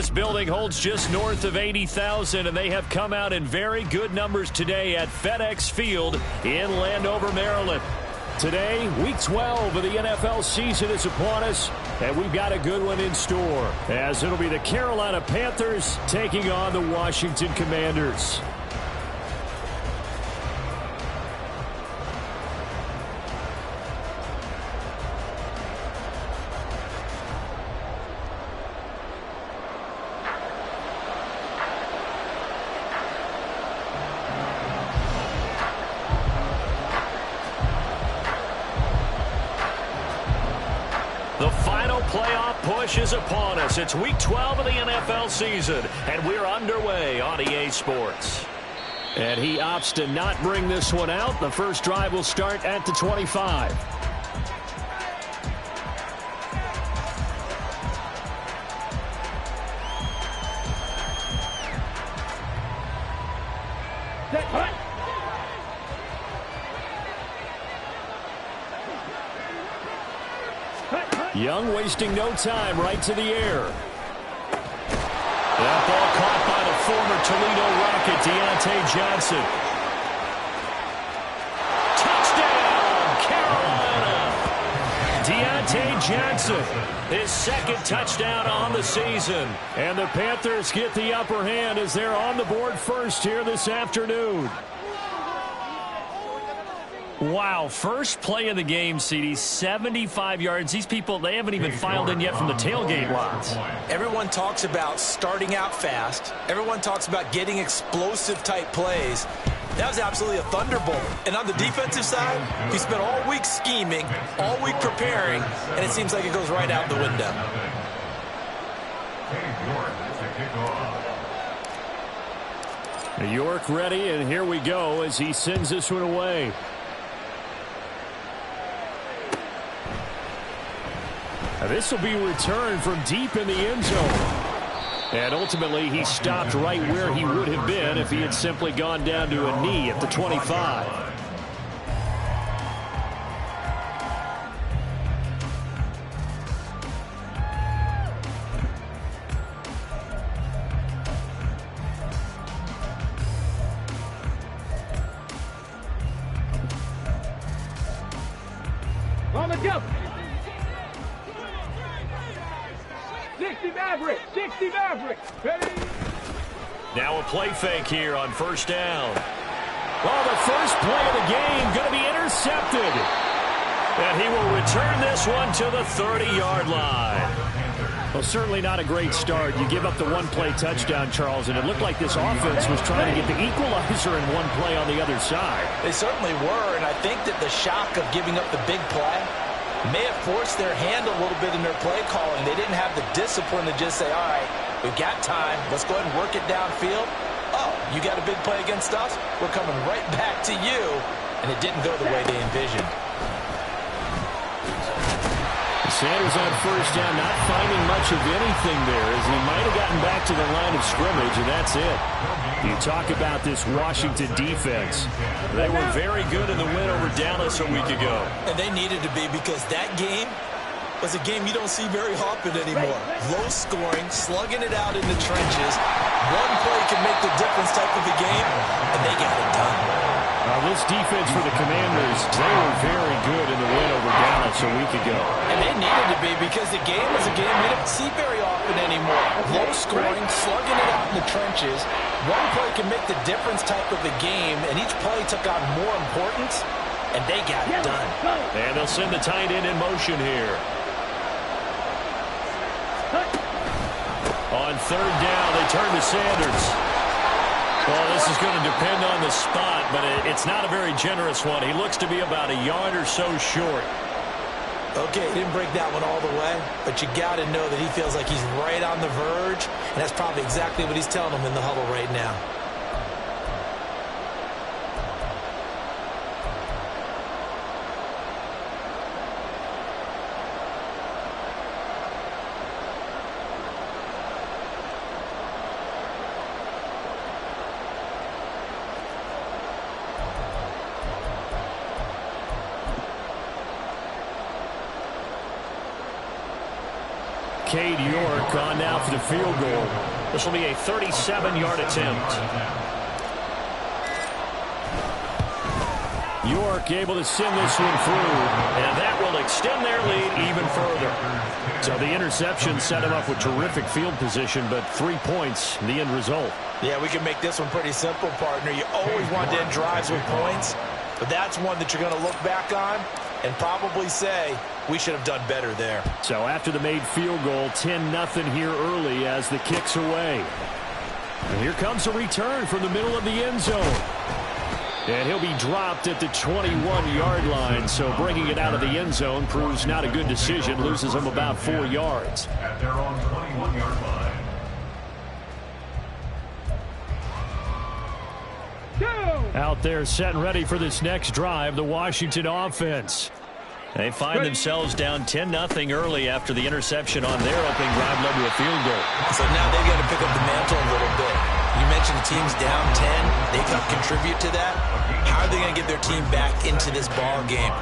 This building holds just north of 80,000, and they have come out in very good numbers today at FedEx Field in Landover, Maryland. Today, Week 12 of the NFL season is upon us, and we've got a good one in store, as it'll be the Carolina Panthers taking on the Washington Commanders. The final playoff push is upon us. It's Week 12 of the NFL season, and we're underway on EA Sports. And he opts to not bring this one out. The first drive will start at the 25. Young wasting no time, right to the air. That ball caught by the former Toledo Rocket, Deontay Johnson. Touchdown, Carolina! Deontay Johnson, his second touchdown on the season. And the Panthers get the upper hand as they're on the board first here this afternoon. Wow, first play of the game, CD, 75 yards. These people, they haven't even filed in yet from the tailgate lots. Everyone talks about starting out fast. Everyone talks about getting explosive-type plays. That was absolutely a thunderbolt. And on the defensive side, he spent all week scheming, all week preparing, and it seems like it goes right out the window. York ready, and here we go as he sends this one away. This will be returned from deep in the end zone. And ultimately, he stopped right where he would have been if he had simply gone down to a knee at the 25. On the jump. 60 Maverick, 60 Maverick. Ready? Now a play fake here on first down. Oh, the first play of the game going to be intercepted. And he will return this one to the 30-yard line. Well, certainly not a great start. You give up the one-play touchdown, Charles, and it looked like this offense was trying to get the equalizer in one play on the other side. They certainly were, and I think that the shock of giving up the big play may have forced their hand a little bit in their play calling. They didn't have the discipline to just say, all right, we've got time. Let's go ahead and work it downfield. Oh, you got a big play against us? We're coming right back to you. And it didn't go the way they envisioned. Sanders on first down, not finding much of anything there as he might have gotten back to the line of scrimmage, and that's it. You talk about this Washington defense. They were very good in the win over Dallas a week ago. And they needed to be, because that game was a game you don't see very often anymore. Low scoring, slugging it out in the trenches. One play can make the difference type of a game, and they got it done. This defense for the Commanders, they were very good in the win over Dallas a week ago. And they needed to be, because the game is a game we don't see very often anymore. Low scoring, slugging it out in the trenches. One play can make the difference type of the game, and each play took on more importance, and they got it done. And they'll send the tight end in motion here. On third down, they turn to Sanders. Well, this is going to depend on the spot, but it's not a very generous one. He looks to be about a yard or so short. Okay, he didn't break that one all the way, but you got to know that he feels like he's right on the verge, and that's probably exactly what he's telling them in the huddle right now. Cade York on now for the field goal. This will be a 37-yard attempt. York able to send this one through, and that will extend their lead even further. So the interception set him up with terrific field position, but 3 points, the end result. Yeah, we can make this one pretty simple, partner. You always want to end drives with points, but that's one that you're going to look back on and probably say, we should have done better there. So after the made field goal, 10-0 here early as the kick's away. And here comes a return from the middle of the end zone. And he'll be dropped at the 21-yard line, so bringing it out of the end zone proves not a good decision, loses him about 4 yards. At their own 21-yard line. Out there set and ready for this next drive, the Washington offense. They find themselves down 10-0 early after the interception on their opening drive led to a field goal. So now they've got to pick up the mantle a little bit. You mentioned the team's down 10. They've got to contribute to that. How are they going to get their team back into this ball game?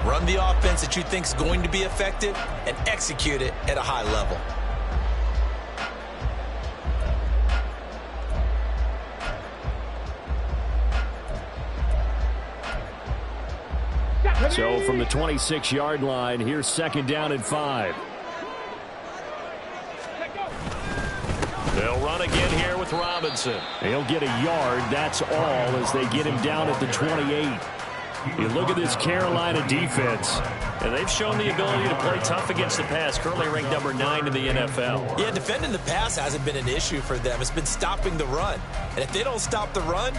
Run the offense that you think is going to be effective and execute it at a high level. So from the 26-yard line, here's 2nd down and 5. They'll run again here with Robinson. He'll get a yard, that's all, as they get him down at the 28. You look at this Carolina defense, and they've shown the ability to play tough against the pass, currently ranked number 9 in the NFL. Yeah, defending the pass hasn't been an issue for them. It's been stopping the run. And if they don't stop the run,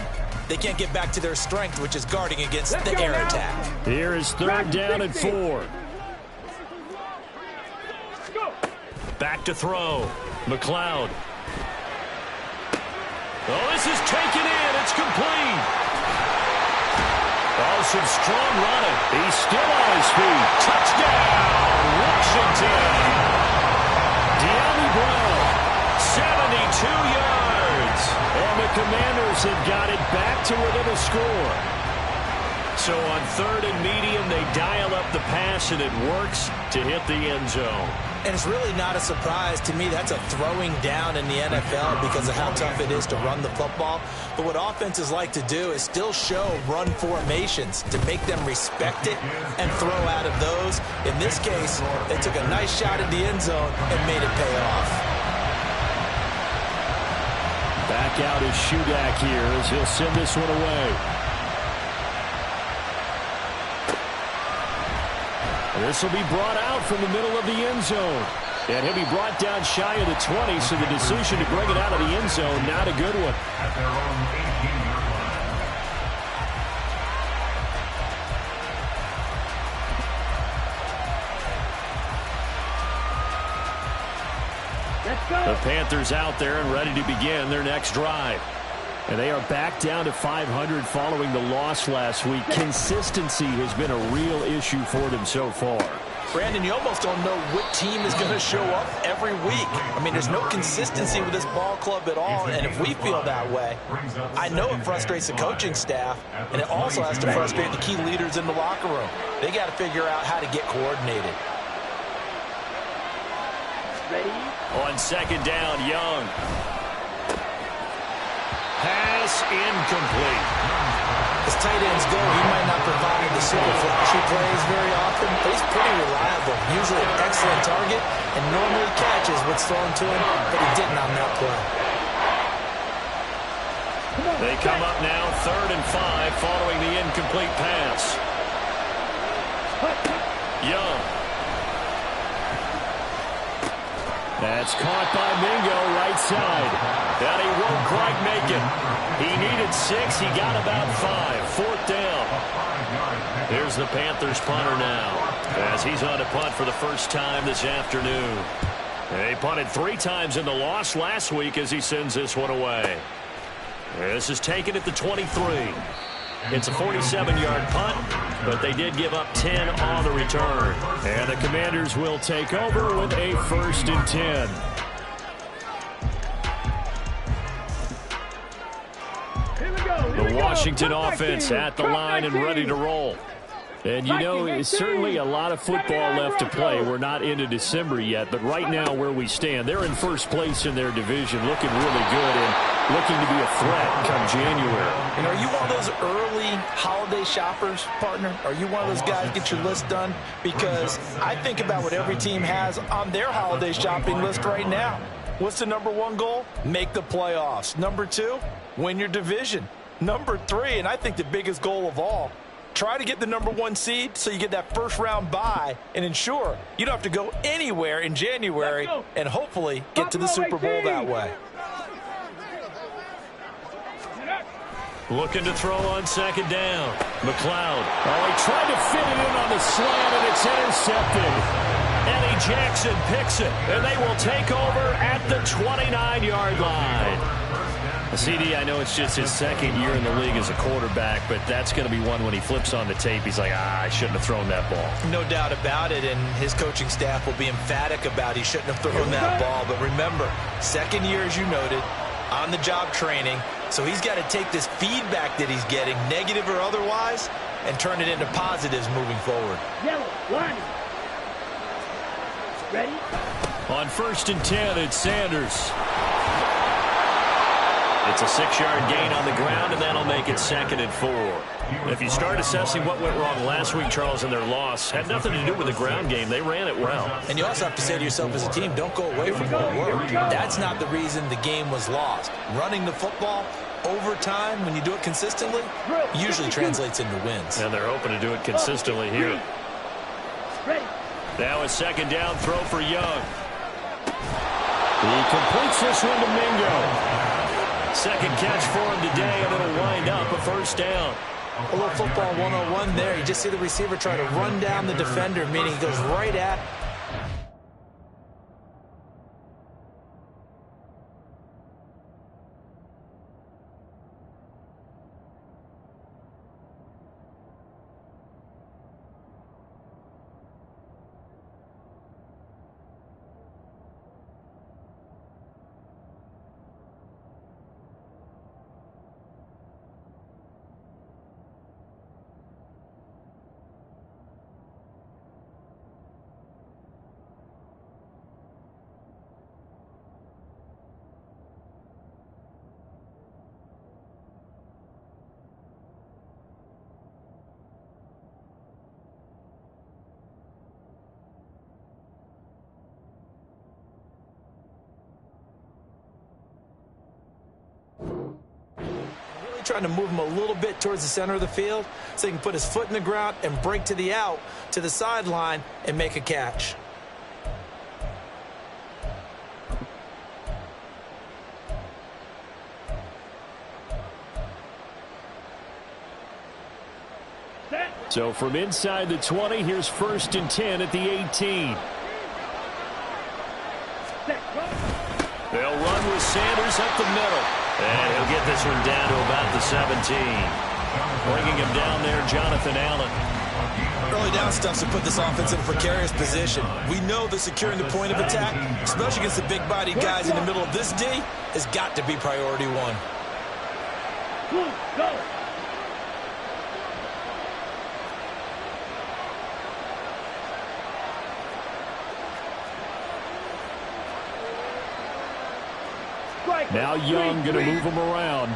they can't get back to their strength, which is guarding against the air attack. Here is 3rd down and 4. Back to throw. McLeod. Oh, this is taken in. It's complete. Oh, some strong running. He's still on his feet. Touchdown, Washington. De'Ami Brown, 72 yards. And the Commanders have got it back to within a score. So on 3rd and medium, they dial up the pass, and it works to hit the end zone. And it's really not a surprise to me. That's a throwing down in the NFL because of how tough it is to run the football. But what offenses like to do is still show run formations to make them respect it and throw out of those. In this case, they took a nice shot in the end zone and made it pay off. Back out is Shudak here as he'll send this one away. This will be brought out from the middle of the end zone. And he'll be brought down shy of the 20, so the decision to bring it out of the end zone, not a good one. At their own 18-yard line. Let's go. The Panthers out there and ready to begin their next drive. And they are back down to 500 following the loss last week. Consistency has been a real issue for them so far. Brandon, you almost don't know what team is going to show up every week. I mean, there's no consistency with this ball club at all, and if we feel that way, I know it frustrates the coaching staff, and it also has to frustrate the key leaders in the locker room. They got to figure out how to get coordinated. Ready? On 2nd down, Young. Pass incomplete. As tight ends go, he might not provide the super flashy plays very often, but he's pretty reliable. Usually an excellent target and normally catches what's thrown to him, but he didn't on that play. They come up now 3rd and 5 following the incomplete pass. Young. That's caught by Mingo right side. And he won't quite make it. He needed 6. He got about 5. 4th down. Here's the Panthers punter now as he's on to punt for the first time this afternoon. They punted 3 times in the loss last week as he sends this one away. This is taken at the 23. It's a 47-yard punt, but they did give up 10 on the return. And the Commanders will take over with a 1st and 10. Here we go. The Washington offense at the line and ready to roll. And, you know, it's certainly a lot of football left to play. We're not into December yet, but right now where we stand, they're in first place in their division, looking really good and looking to be a threat come January. And are you one of those early holiday shoppers, partner? Are you one of those guys get your list done? Because I think about what every team has on their holiday shopping list right now. What's the number one goal? Make the playoffs. Number two, win your division. Number three, and I think the biggest goal of all, try to get the number one seed so you get that first round bye and ensure you don't have to go anywhere in January and hopefully get to the Super Bowl that way. Looking to throw on second down. McLeod. Oh, he tried to fit it in on the slant, and it's intercepted. Eddie Jackson picks it, and they will take over at the 29-yard line. CD, I know it's just his second year in the league as a quarterback, but that's going to be one when he flips on the tape. He's like, I shouldn't have thrown that ball. No doubt about it, and his coaching staff will be emphatic about he shouldn't have thrown that ball. But remember, second year, as you noted, on-the-job training. So he's got to take this feedback that he's getting, negative or otherwise, and turn it into positives moving forward. Yellow, line. Ready? On 1st and 10, it's Sanders. It's a 6-yard gain on the ground, and that'll make it 2nd and 4. If you start assessing what went wrong last week, Charles, in their loss, had nothing to do with the ground game. They ran it well. And you also have to say to yourself as a team, don't go away from what worked. That's not the reason the game was lost. Running the football over time, when you do it consistently, usually translates into wins. And they're hoping to do it consistently here. Now a 2nd down throw for Young. He completes this one to Mingo. Second catch for him today, and it'll wind up a 1st down. A little football 101 there. You just see the receiver try to run down the defender, meaning he goes right at. Trying to move him a little bit towards the center of the field so he can put his foot in the ground and break to the out, to the sideline, and make a catch. So from inside the 20, here's 1st and 10 at the 18. They'll run with Sanders up the middle. And he'll get this one down to about the 17. Bringing him down there, Jonathan Allen. Early down stuff to put this offense in a precarious position. We know that securing the point of attack, especially against the big-bodied guys in the middle of this D, has got to be priority one. Go. Now Young going to move him around.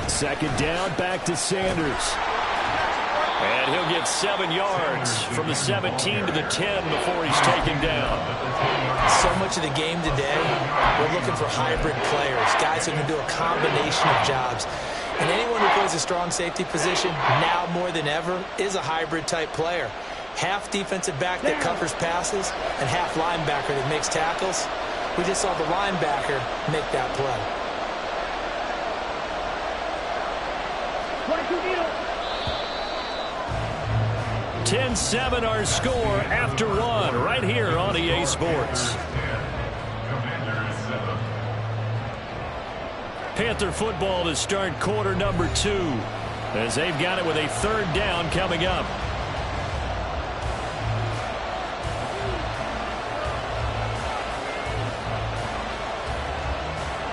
2nd down, back to Sanders. And he'll get 7 yards from the 17 to the 10 before he's taken down. So much of the game today, we're looking for hybrid players, guys who can do a combination of jobs. And anyone who plays a strong safety position, now more than ever, is a hybrid-type player. Half defensive back that covers passes and half linebacker that makes tackles. We just saw the linebacker make that play. 10-7 our score after 1 right here on EA Sports. Panther football to start quarter number 2 as they've got it with a 3rd down coming up.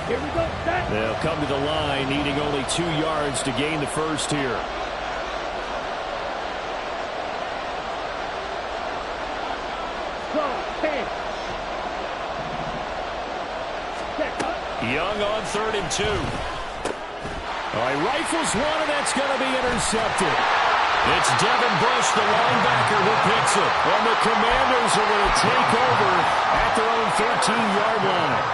Here we go. They'll come to the line, needing only 2 yards to gain the first here. 3rd and 2. All right, rifles one, and that's going to be intercepted. It's Devin Bush, the linebacker, who picks it. And the Commanders are going to take over at their own 13-yard line.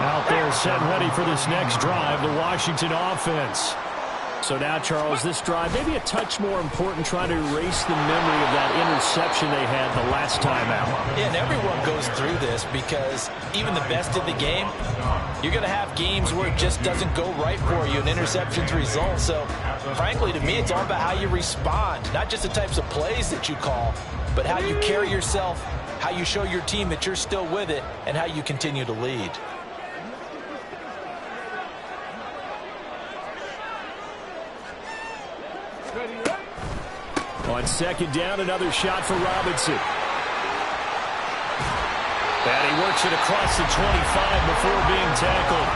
Out there set ready for this next drive, the Washington offense. So now, Charles, this drive maybe a touch more important, trying to erase the memory of that interception they had the last time out. Yeah, and everyone goes through this because even the best in the game, you're going to have games where it just doesn't go right for you, and interceptions result. So, frankly, to me, it's all about how you respond, not just the types of plays that you call, but how you carry yourself, how you show your team that you're still with it, and how you continue to lead. On 2nd down, another shot for Robinson. And he works it across the 25 before being tackled.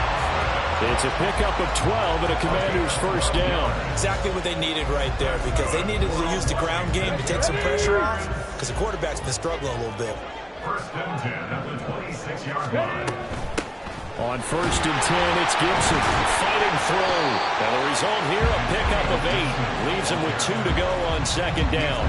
It's a pickup of 12 and a Commander's 1st down. Exactly what they needed right there, because they needed to use the ground game to take some pressure off, because the quarterback's been struggling a little bit. 1st and 10 at the 26-yard line. On 1st and 10, it's Gibson. Fighting throw. And the result here, a pickup of 8. Leaves him with 2 to go on 2nd down.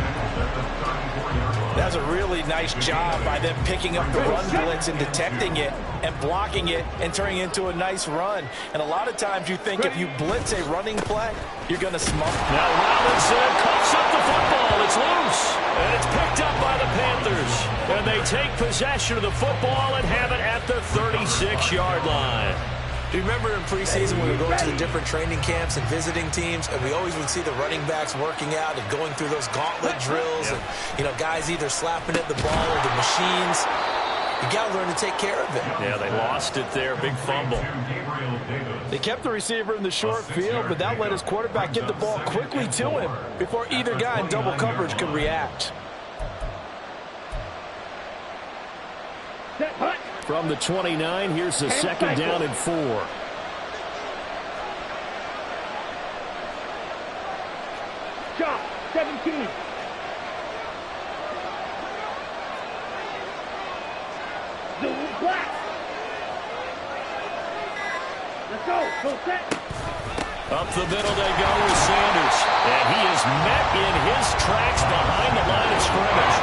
That's a really nice job by them picking up the run blitz and detecting it and blocking it and turning it into a nice run. And a lot of times you think if you blitz a running play, you're going to smoke. Now Robinson coughs up the football. It's loose. And it's picked up by the Panthers. And they take possession of the football and have it at the 36-yard line. Do you remember in preseason when we were going to the different training camps and visiting teams, and we always would see the running backs working out and going through those gauntlet drills, and, you know, guys either slapping at the ball or the machines. You got to learn to take care of it. Yeah, they lost it there. Big fumble. They kept the receiver in the short field, but that let his quarterback get the ball quickly to him before either guy in double coverage could react. From the 29, here's the 2nd down and 4. Shot, 17. Black. Let's go. Go set. Up the middle they go with Sanders. And he is met in his tracks behind the line of scrimmage.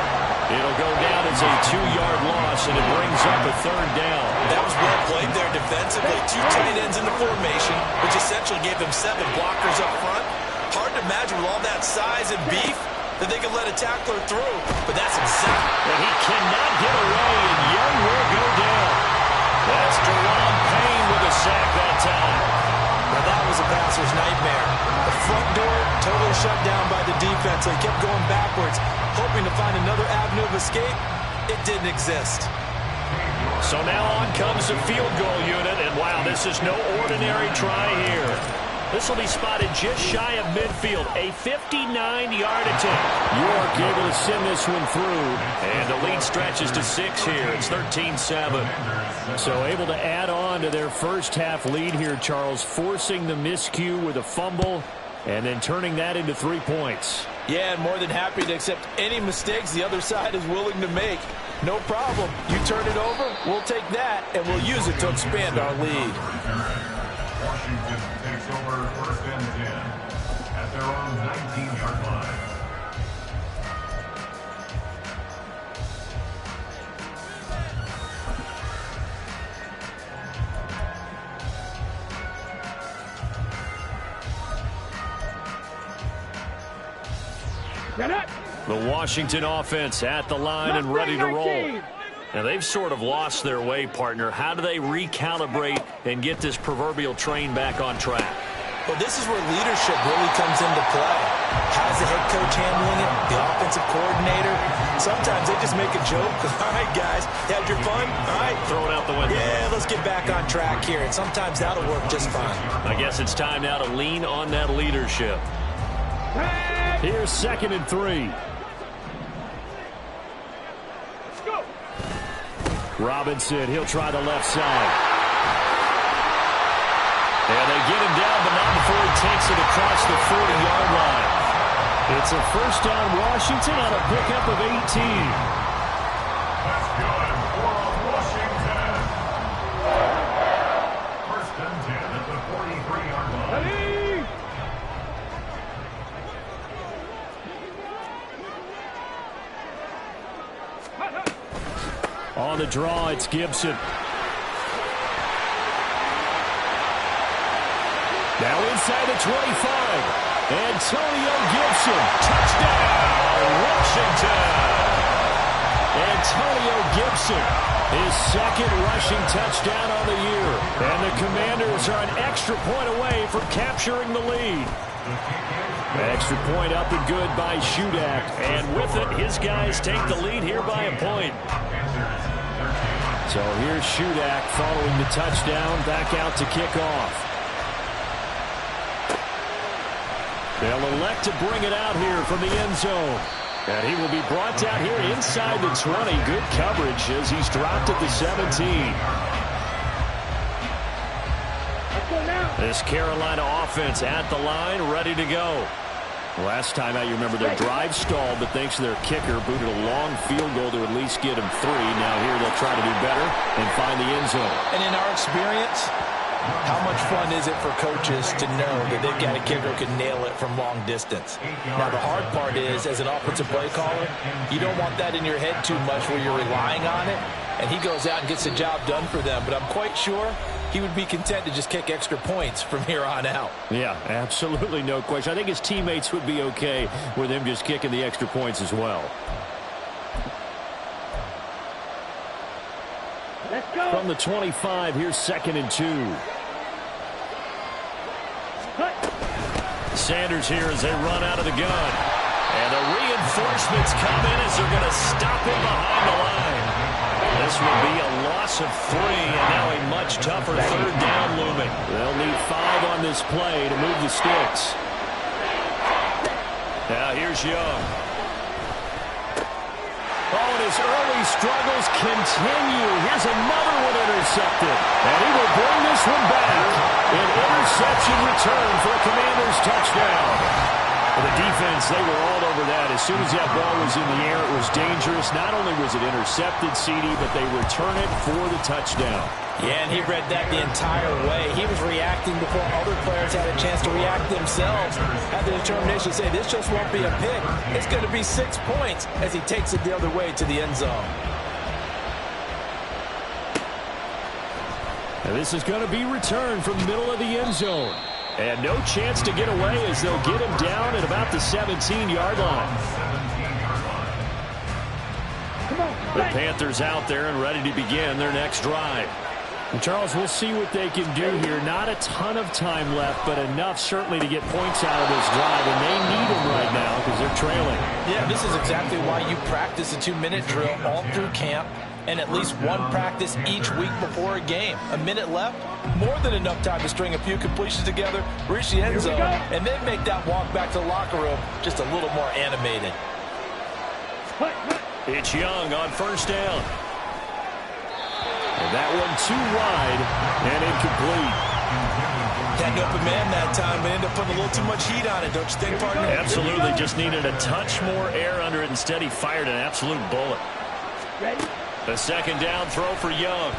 It'll go down as a 2-yard loss, and it brings up a 3rd down. That was well played there defensively. 2 tight ends in the formation, which essentially gave them 7 blockers up front. Hard to imagine with all that size and beef that they could let a tackler through, but that's exactly. And he cannot get away, and Young will go down. That's Deron Payne with a sack that time. Now that was a passer's nightmare. The front door totally shut down by the defense. They kept going backwards, hoping to find another avenue of escape. It didn't exist. So now on comes the field goal unit, and wow, this is no ordinary try here. This will be spotted just shy of midfield. A 59-yard attempt. York able to send this one through, and the lead stretches to 6 here. It's 13-7. So able to add on to their first half lead here, Charles, forcing the miscue with a fumble and then turning that into 3 points. Yeah, and more than happy to accept any mistakes the other side is willing to make. No problem. You turn it over, we'll take that, and we'll use it to expand our lead. Washington takes over 1st and 10 at their own 19-yard line. The Washington offense at the line and ready to roll. Now, they've sort of lost their way, partner. How do they recalibrate and get this proverbial train back on track? Well, this is where leadership really comes into play. How's the head coach handling it? The offensive coordinator? Sometimes they just make a joke. All right, guys, you had your fun? All right. Throw it out the window. Yeah, let's get back on track here. And sometimes that'll work just fine. I guess it's time now to lean on that leadership. Here's 2nd and 3. Robinson, he'll try the left side. And they get him down, but not before he takes it across the 40-yard line. It's a 1st down Washington on a pickup of 18. That's good for Washington. on the draw, it's Gibson. Now inside the 25. Antonio Gibson, touchdown, Washington. Antonio Gibson, his second rushing touchdown on the year. And the Commanders are an extra point away from capturing the lead. Extra point up and good by Shudak. And with it, his guys take the lead here by a point. So here's Shudak following the touchdown, back out to kick off. They'll elect to bring it out here from the end zone. And he will be brought down here inside the 20. Good coverage as he's dropped at the 17. This Carolina offense at the line, ready to go. Last time out, you remember their drive stalled, but thanks to their kicker, booted a long field goal to at least get him 3. Now here they'll try to do better and find the end zone. And in our experience, how much fun is it for coaches to know that they've got a kicker who can nail it from long distance? Now, the hard part is, as an offensive play caller, you don't want that in your head too much where you're relying on it, and he goes out and gets the job done for them. But I'm quite sure he would be content to just kick extra points from here on out. Yeah, absolutely no question. I think his teammates would be okay with him just kicking the extra points as well. Let's go. From the 25, here's 2nd and 2. Sanders here as they run out of the gun. And the reinforcements come in as they're going to stop him behind the line. This will be a loss of 3, and now a much tougher 3rd down looming. They'll need 5 on this play to move the sticks. Now here's Young. Oh, and his early struggles continue. Here's another one intercepted. And he will bring this one back. An interception return for a Commanders touchdown. For the defense, they were all over that. As soon as that ball was in the air, it was dangerous. Not only was it intercepted, CD, but they return it for the touchdown. Yeah, and he read that the entire way. He was reacting before other players had a chance to react themselves. Had the determination to say, this just won't be a pick. It's going to be 6 points as he takes it the other way to the end zone. And this is going to be returned from the middle of the end zone. And no chance to get away as they'll get him down at about the 17-yard line. The Panthers out there and ready to begin their next drive. And Charles, we'll see what they can do here. Not a ton of time left, but enough certainly to get points out of this drive. And they need them right now because they're trailing. Yeah, this is exactly why you practice a 2-minute drill all through camp. And at least one practice each week before a game. A minute left, more than enough time to string a few completions together, reach the end zone, and then make that walk back to the locker room just a little more animated. It's Young on 1st down. And that one too wide and incomplete. Had an open man that time, but ended up putting a little too much heat on it, don't you think, partner? Absolutely, just needed a touch more air under it. Instead, he fired an absolute bullet. Ready? A 2nd down throw for Young.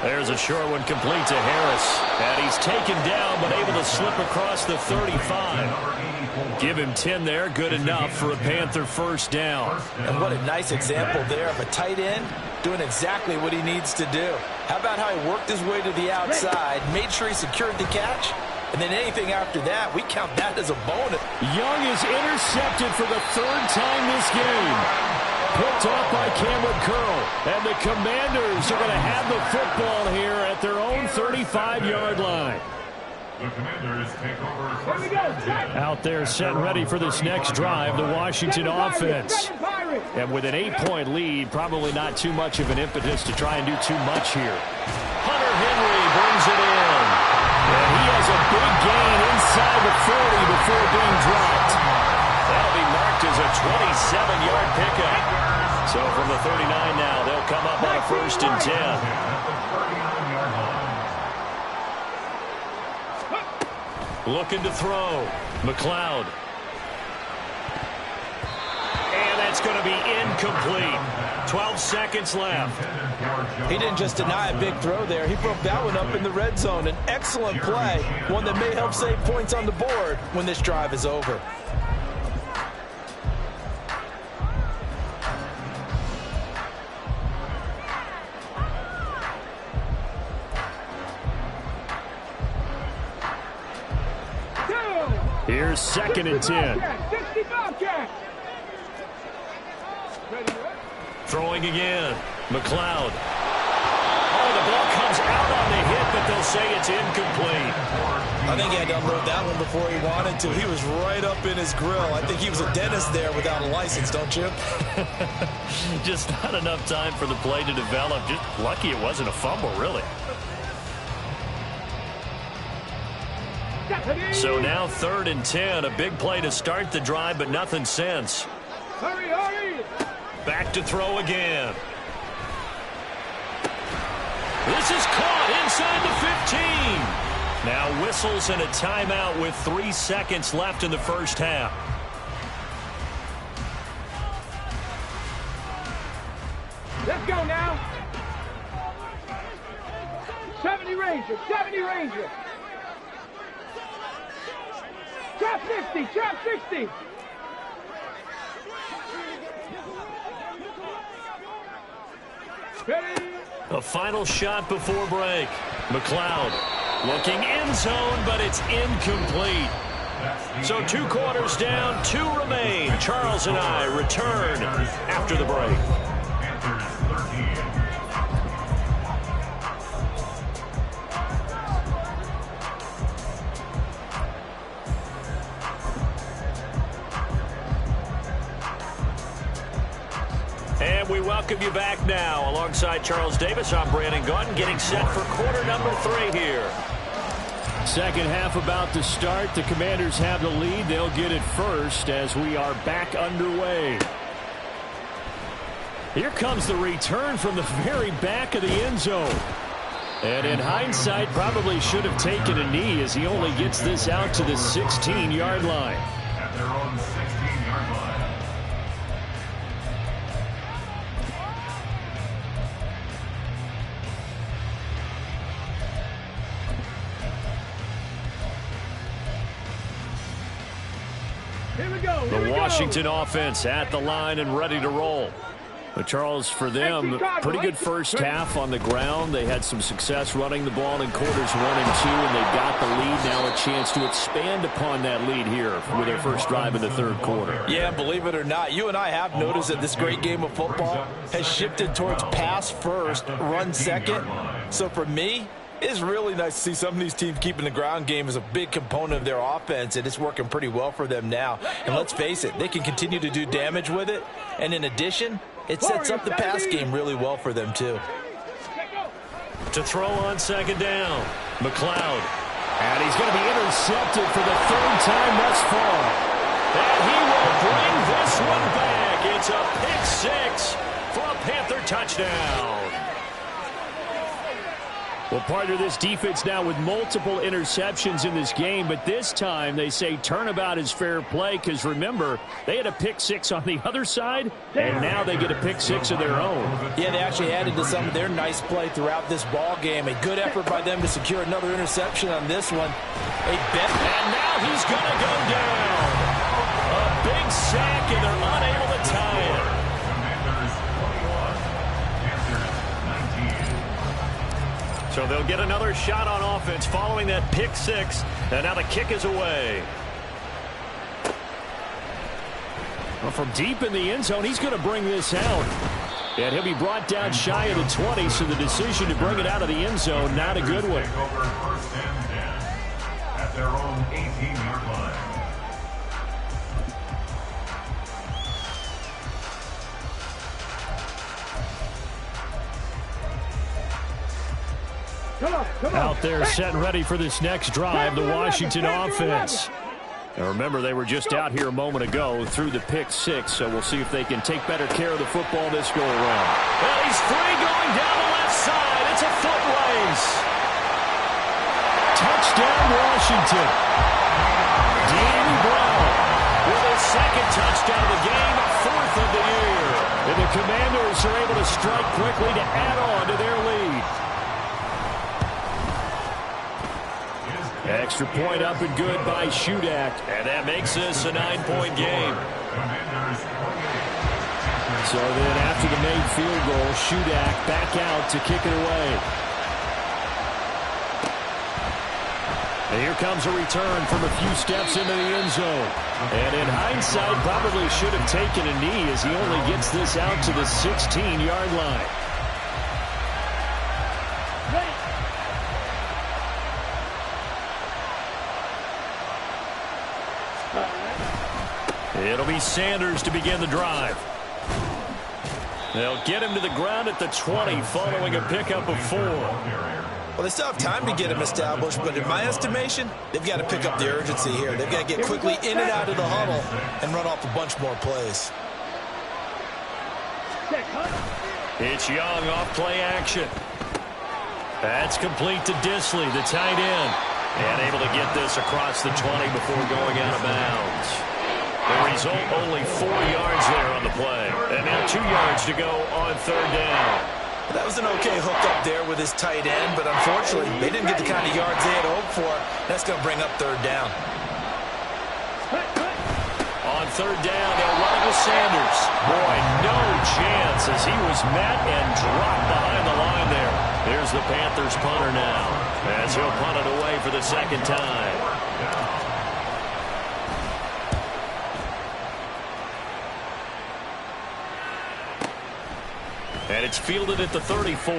There's a short one complete to Harris. And he's taken down but able to slip across the 35. Give him 10 there. Good enough for a Panther 1st down. And what a nice example there of a tight end doing exactly what he needs to do. How about how he worked his way to the outside, made sure he secured the catch, and then anything after that, we count that as a bonus. Young is intercepted for the 3rd time this game. Picked off by Cameron Curl. And the Commanders are going to have the football here at their own 35-yard line. The Commanders take over. Out there set and ready for this next drive, the Washington offense. And with an 8-point lead, probably not too much of an impetus to try and do too much here. Hunter Henry brings it in. And he has a big gain inside the 40 before being dropped. That'll be marked as a 27-yard pickup. So from the 39 now, they'll come up on a 1st and 10. Looking to throw. McLeod. And that's going to be incomplete. 12 seconds left. He didn't just deny a big throw there. He broke that one up in the red zone. An excellent play. One that may help save points on the board when this drive is over. Here's 2nd and 10. Throwing again. McLeod. Oh, the ball comes out on the hit, but they'll say it's incomplete. I think he had to unload that one before he wanted to. He was right up in his grill. I think he was a dentist there without a license, don't you? Just not enough time for the play to develop. Just lucky it wasn't a fumble, really. So now 3rd and 10. A big play to start the drive, but nothing since. Hurry, hurry! Back to throw again. This is caught inside the 15. Now whistles and a timeout with 3 seconds left in the first half. Let's go now. 70 Ranger, 70 Ranger. Trap 50, trap 60. Ready? A final shot before break. McLeod looking end zone, but it's incomplete. So 2 quarters down, 2 remain. Charles and I return after the break. And we welcome you back now. Alongside Charles Davis, I'm Brandon Gaudin, getting set for quarter number 3 here. Second half about to start. The Commanders have the lead. They'll get it first as we are back underway. Here comes the return from the very back of the end zone. And in hindsight, probably should have taken a knee as he only gets this out to the 16-yard line. At their own 16-yard line. The Washington offense at the line and ready to roll. But Charles, for them, pretty good first half on the ground. They had some success running the ball in quarters 1 and 2, and they got the lead. Now a chance to expand upon that lead here with their first drive in the 3rd quarter. Yeah, believe it or not, you and I have noticed that this great game of football has shifted towards pass first, run second. So for me, it's really nice to see some of these teams keeping the ground game as a big component of their offense, and it's working pretty well for them now. And let's face it, they can continue to do damage with it. And in addition, it sets up the pass game really well for them, too. To throw on 2nd down, McLeod. And he's going to be intercepted for the 3rd time thus far. And he will bring this one back. It's a pick 6 for a Panther touchdown. Well, partner, this defense now with multiple interceptions in this game, but this time they say turnabout is fair play because, remember, they had a pick 6 on the other side, and now they get a pick 6 of their own. Yeah, they actually added to some of their nice play throughout this ball game. A good effort by them to secure another interception on this one. And now he's going to go down. A big sack, and they're unable to tie it. So they'll get another shot on offense following that pick 6. And now the kick is away. Well, from deep in the end zone, he's going to bring this out. And he'll be brought down shy of the 20, so the decision to bring it out of the end zone, not a good one. First and 10 at their own 18-yard line. Come on. Out there set and ready for this next drive, the Washington offense. Now remember, they were just out here a moment ago through the pick 6, so we'll see if they can take better care of the football this go around. Well, he's free going down the left side. It's a foot race. Touchdown, Washington. Danny Brown with his 2nd touchdown of the game, 4th of the year. And the Commanders are able to strike quickly to add on to their lead. Extra point up and good by Shudak. And that makes this a 9-point game. So then after the made field goal, Shudak back out to kick it away. And here comes a return from a few steps into the end zone. And in hindsight, probably should have taken a knee as he only gets this out to the 16-yard line. It'll be Sanders to begin the drive. They'll get him to the ground at the 20 following a pickup of 4. Well, they still have time to get him established, but in my estimation, they've got to pick up the urgency here. They've got to get quickly in and out of the huddle and run off a bunch more plays. It's Young off play action. That's complete to Disley, the tight end. And able to get this across the 20 before going out of bounds. The result, only 4 yards there on the play. And now 2 yards to go on third down. That was an okay hook up there with his tight end, but unfortunately, they didn't get the kind of yards they had hoped for. That's going to bring up third down. On third down, they'll run it with Sanders. Boy, no chance as he was met and dropped behind the line there. There's the Panthers punter now as he'll punt it away for the second time. And it's fielded at the 34.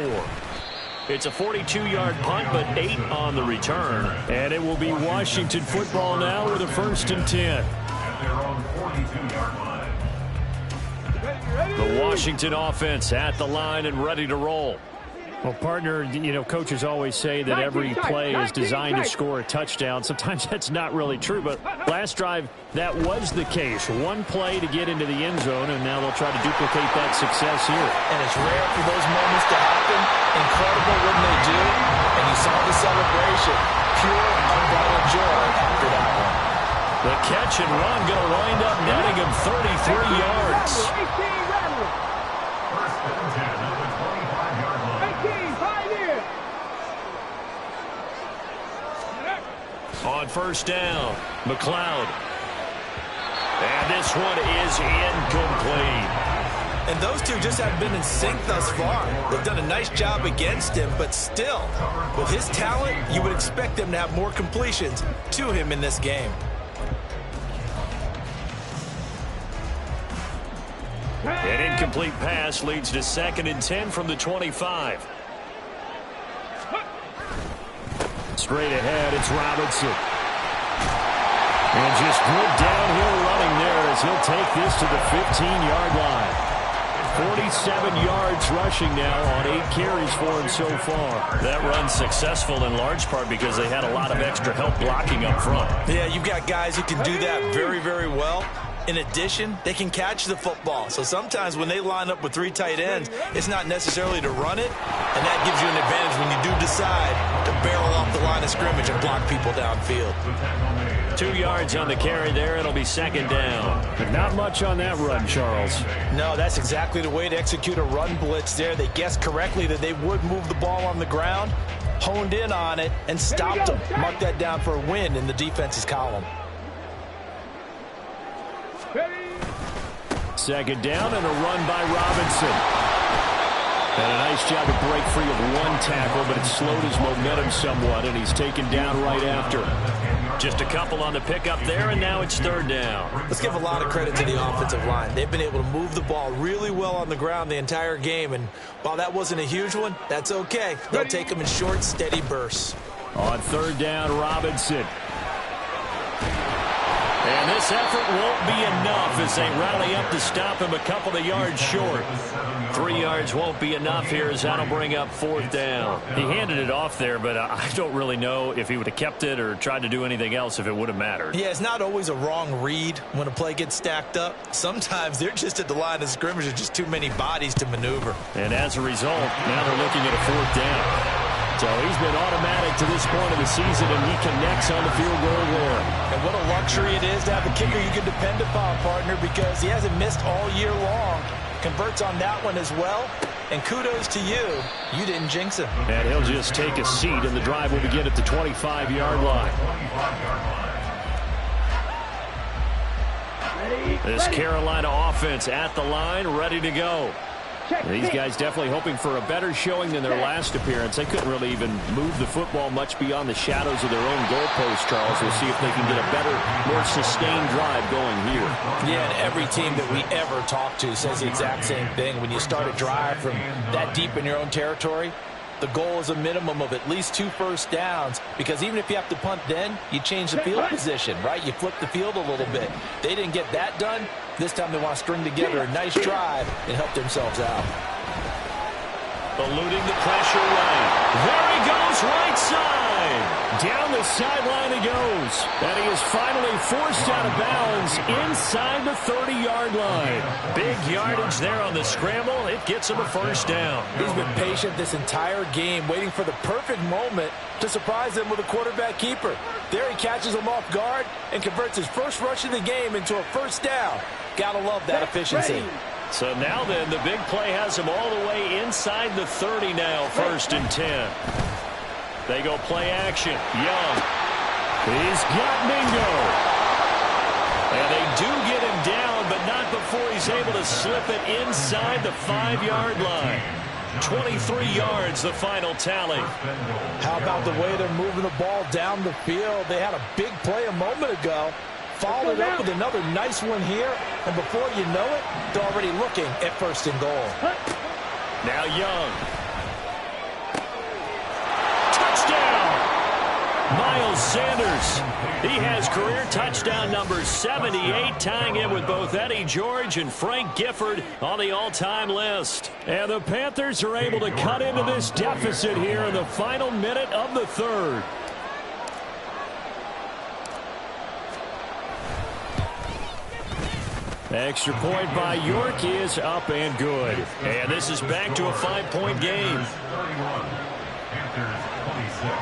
It's a 42-yard punt, but 8 on the return. And it will be Washington football now with a 1st and 10. At their own 42-yard line. The Washington offense at the line and ready to roll. Well, partner, you know, coaches always say that every play is designed to score a touchdown. Sometimes that's not really true, but last drive, that was the case. One play to get into the end zone, and now they'll try to duplicate that success here. And it's rare for those moments to happen. Incredible when they do. And you saw the celebration. Pure, unbridled joy after that one. The catch and run going to wind up netting him 33 yards. First and 10 at the 25-yard line. On first down, McLeod. And this one is incomplete. And those two just haven't been in sync thus far. They've done a nice job against him, but still, with his talent, you would expect them to have more completions to him in this game. An incomplete pass leads to 2nd and 10 from the 25. Straight ahead, it's Robinson. And just good downhill running there as he'll take this to the 15-yard line. 47 yards rushing now on 8 carries for him so far. That run's successful in large part because they had a lot of extra help blocking up front. Yeah, you've got guys who can do that very, very well. In addition, they can catch the football. So sometimes when they line up with 3 tight ends, it's not necessarily to run it, and that gives you an advantage when you do decide to barrel off the line of scrimmage and block people downfield. 2 yards on the carry there. It'll be 2nd down. But not much on that run, Charles. No, that's exactly the way to execute a run blitz there. They guessed correctly that they would move the ball on the ground, honed in on it, and stopped them. Mark that down for a win in the defense's column. 2nd down and a run by Robinson. And a nice job to break free of 1 tackle, but it slowed his momentum somewhat, and he's taken down right after. Just a couple on the pickup there, and now it's 3rd down. Let's give a lot of credit to the offensive line. They've been able to move the ball really well on the ground the entire game, and while that wasn't a huge one, that's okay. They'll take them in short, steady bursts. On 3rd down, Robinson. And this effort won't be enough as they rally up to stop him a couple of yards short. 3 yards won't be enough here as that'll bring up 4th down. He handed it off there, but I don't really know if he would have kept it or tried to do anything else if it would have mattered. Yeah, it's not always a wrong read when a play gets stacked up. Sometimes they're just at the line of scrimmage with just too many bodies to maneuver. And as a result, now they're looking at a 4th down. So he's been automatic to this point of the season, and he connects on the field goal there. And what a luxury it is to have a kicker you can depend upon, partner, because he hasn't missed all year long. Converts on that one as well. And kudos to you. You didn't jinx him. And he'll just take a seat, and the drive will begin at the 25-yard line. This Carolina offense at the line, ready to go. These guys definitely hoping for a better showing than their last appearance. They couldn't really even move the football much beyond the shadows of their own goalpost, Charles. We'll see if they can get a better, more sustained drive going here. Yeah, and every team that we ever talk to says the exact same thing. When you start a drive from that deep in your own territory, the goal is a minimum of at least 2 first downs, because even if you have to punt then, you change the field position, right? You flip the field a little bit. They didn't get that done. This time they want to string together a nice drive and help themselves out. Eluding the pressure right. There he goes, right side. Down the sideline he goes. And he is finally forced out of bounds inside the 30-yard line. Big yardage there on the scramble. It gets him a first down. He's been patient this entire game, waiting for the perfect moment to surprise them with a quarterback keeper. There he catches him off guard and converts his first rush of the game into a first down. Gotta love that efficiency. So now then, the big play has him all the way inside the 30 now, 1st and 10. They go play action. Young. He's got Mingo. And they do get him down, but not before he's able to slip it inside the 5-yard line. 23 yards, the final tally. How about the way they're moving the ball down the field? They had a big play a moment ago. Followed up with another nice one here, and before you know it, they're already looking at 1st and goal. Now Young. Touchdown! Miles Sanders. He has career touchdown number 78, tying it with both Eddie George and Frank Gifford on the all-time list. And the Panthers are able to cut into this deficit here in the final minute of the 3rd. Extra point by York is up and good. And this is back to a 5-point game. 31, Panthers 26.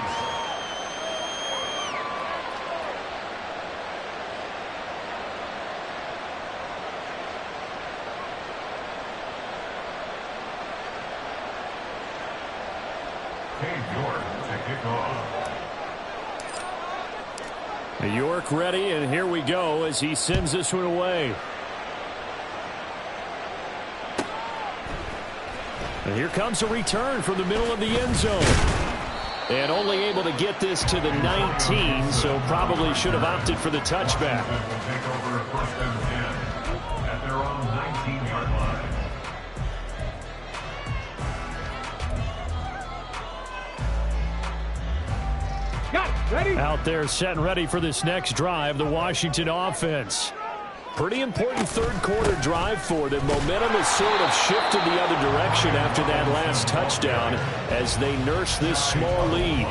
York to kick off. York ready, and here we go as he sends this one away. And here comes a return from the middle of the end zone. And only able to get this to the 19, so probably should have opted for the touchback. Will take over 1st and 10 at their own 19-yard line. Got it. Ready? Out there set and ready for this next drive, the Washington offense. Pretty important 3rd quarter drive for them. Momentum has sort of shifted the other direction after that last touchdown as they nurse this small lead.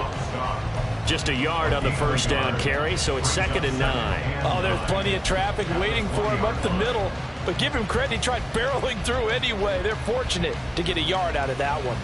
Just a yard on the 1st down carry, so it's 2nd and 9. Oh, there's plenty of traffic waiting for him up the middle, but give him credit, he tried barreling through anyway. They're fortunate to get a yard out of that one.